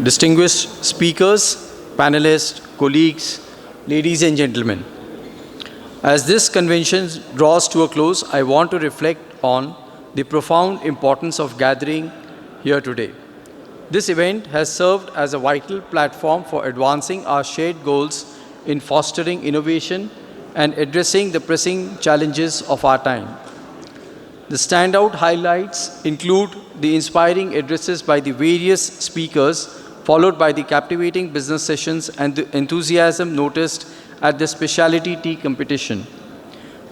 Distinguished speakers, panelists, colleagues, ladies and gentlemen. As this convention draws to a close, I want to reflect on the profound importance of gathering here today. This event has served as a vital platform for advancing our shared goals in fostering innovation and addressing the pressing challenges of our time. The standout highlights include the inspiring addresses by the various speakers, followed by the captivating business sessions and the enthusiasm noticed at the specialty tea competition.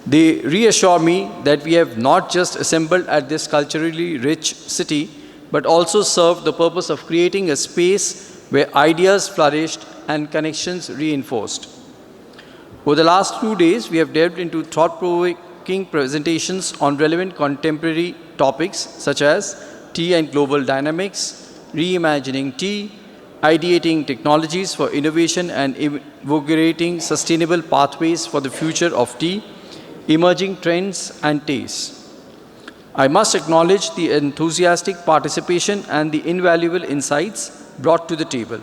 They reassure me that we have not just assembled at this culturally rich city, but also served the purpose of creating a space where ideas flourished and connections reinforced. Over the last 2 days, we have delved into thought-provoking presentations on relevant contemporary topics such as tea and global dynamics, reimagining tea, ideating technologies for innovation and invigorating sustainable pathways for the future of tea, emerging trends and tastes. I must acknowledge the enthusiastic participation and the invaluable insights brought to the table.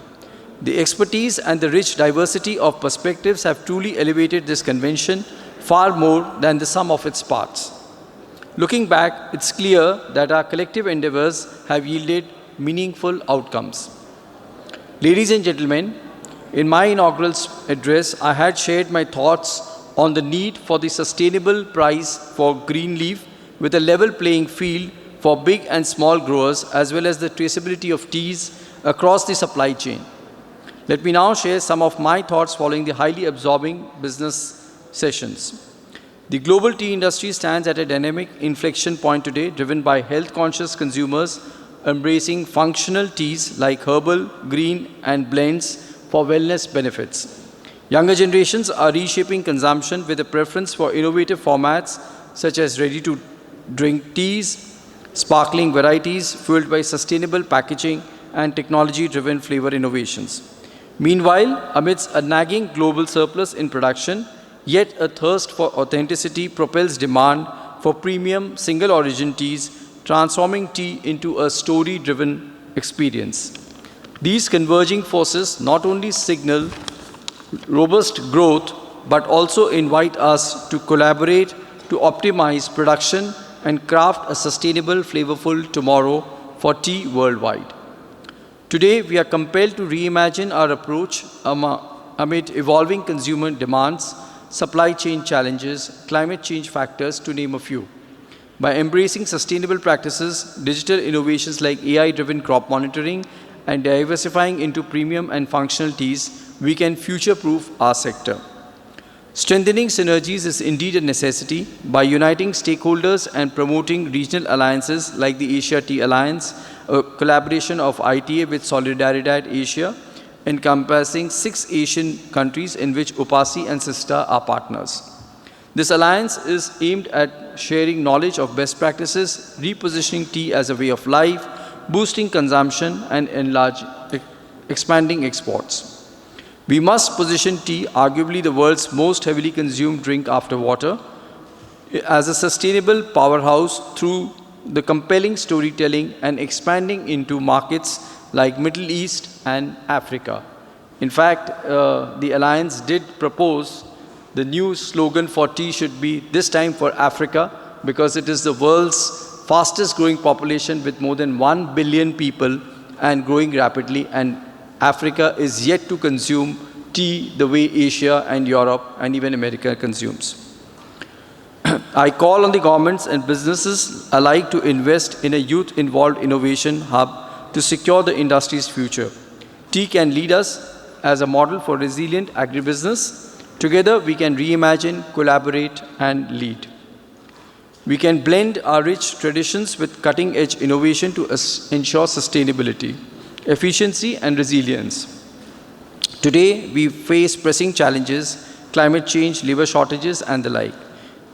The expertise and the rich diversity of perspectives have truly elevated this convention far more than the sum of its parts. Looking back, it's clear that our collective endeavors have yielded meaningful outcomes. Ladies and gentlemen, in my inaugural address, I had shared my thoughts on the need for the sustainable price for green leaf with a level playing field for big and small growers as well as the traceability of teas across the supply chain. Let me now share some of my thoughts following the highly absorbing business sessions. The global tea industry stands at a dynamic inflection point today, driven by health-conscious consumers embracing functional teas like herbal, green, and blends for wellness benefits. Younger generations are reshaping consumption with a preference for innovative formats such as ready-to-drink teas, sparkling varieties fueled by sustainable packaging and technology-driven flavor innovations. Meanwhile, amidst a nagging global surplus in production, yet a thirst for authenticity propels demand for premium single-origin teas, transforming tea into a story-driven experience. These converging forces not only signal robust growth, but also invite us to collaborate to optimize production and craft a sustainable, flavorful tomorrow for tea worldwide. Today, we are compelled to reimagine our approach amid evolving consumer demands, supply chain challenges, climate change factors, to name a few. By embracing sustainable practices, digital innovations like AI-driven crop monitoring, and diversifying into premium and functional teas, we can future-proof our sector. Strengthening synergies is indeed a necessity. By uniting stakeholders and promoting regional alliances like the Asia Tea Alliance, a collaboration of ITA with Solidaridad Asia, encompassing 6 Asian countries in which Upasi and Sista are partners. This alliance is aimed at sharing knowledge of best practices, repositioning tea as a way of life, boosting consumption, and expanding exports. We must position tea, arguably the world's most heavily consumed drink after water, as a sustainable powerhouse through the compelling storytelling and expanding into markets like Middle East and Africa. In fact, the Alliance did propose the new slogan for tea should be "This time for Africa," because it is the world's fastest growing population with more than 1 billion people and growing rapidly, and Africa is yet to consume tea the way Asia and Europe and even America consumes. I call on the governments and businesses alike to invest in a youth-involved innovation hub to secure the industry's future. Tea can lead us as a model for resilient agribusiness. Together, we can reimagine, collaborate, and lead. We can blend our rich traditions with cutting-edge innovation to ensure sustainability, efficiency, and resilience. Today, we face pressing challenges, climate change, labor shortages, and the like.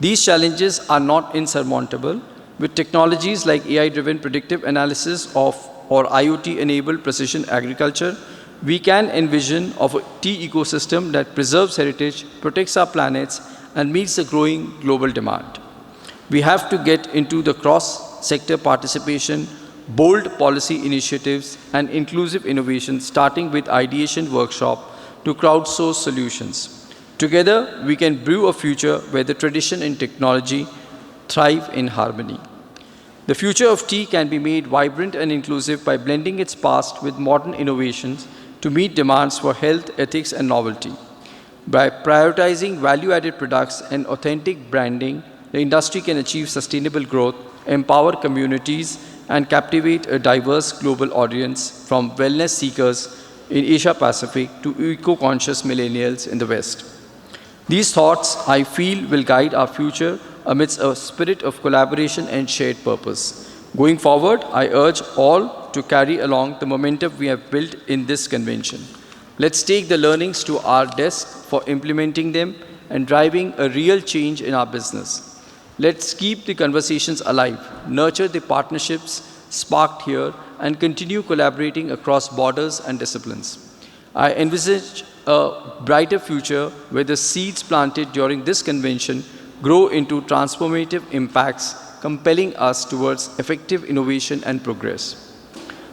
These challenges are not insurmountable. With technologies like AI-driven predictive analysis or IoT-enabled precision agriculture, we can envision a tea ecosystem that preserves heritage, protects our planets, and meets the growing global demand. We have to get into the cross-sector participation, bold policy initiatives, and inclusive innovation, starting with ideation workshop to crowdsource solutions. Together, we can brew a future where the tradition and technology thrive in harmony. The future of tea can be made vibrant and inclusive by blending its past with modern innovations to meet demands for health, ethics, and novelty. By prioritizing value-added products and authentic branding, the industry can achieve sustainable growth, empower communities, and captivate a diverse global audience from wellness seekers in Asia-Pacific to eco-conscious millennials in the West. These thoughts, I feel, will guide our future amidst a spirit of collaboration and shared purpose. Going forward, I urge all to carry along the momentum we have built in this convention. Let's take the learnings to our desk for implementing them and driving a real change in our business. Let's keep the conversations alive, nurture the partnerships sparked here, and continue collaborating across borders and disciplines. I envisage a brighter future where the seeds planted during this convention grow into transformative impacts, compelling us towards effective innovation and progress.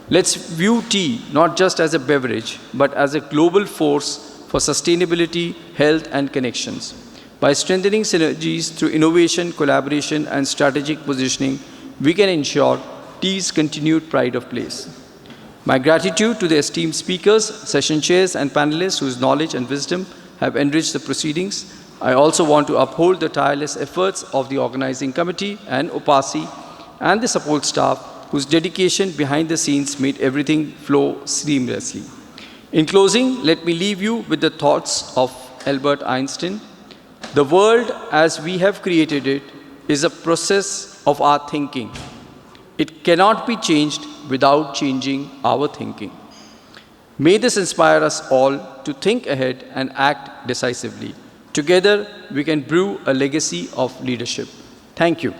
Let's view tea not just as a beverage, but as a global force for sustainability, health, and connections. By strengthening synergies through innovation, collaboration, and strategic positioning, we can ensure tea's continued pride of place. My gratitude to the esteemed speakers, session chairs, and panelists whose knowledge and wisdom have enriched the proceedings. I also want to uphold the tireless efforts of the organizing committee and OPASI and the support staff whose dedication behind the scenes made everything flow seamlessly. In closing, let me leave you with the thoughts of Albert Einstein. The world as we have created it is a process of our thinking. It cannot be changed without changing our thinking. May this inspire us all to think ahead and act decisively. Together, we can brew a legacy of leadership. Thank you.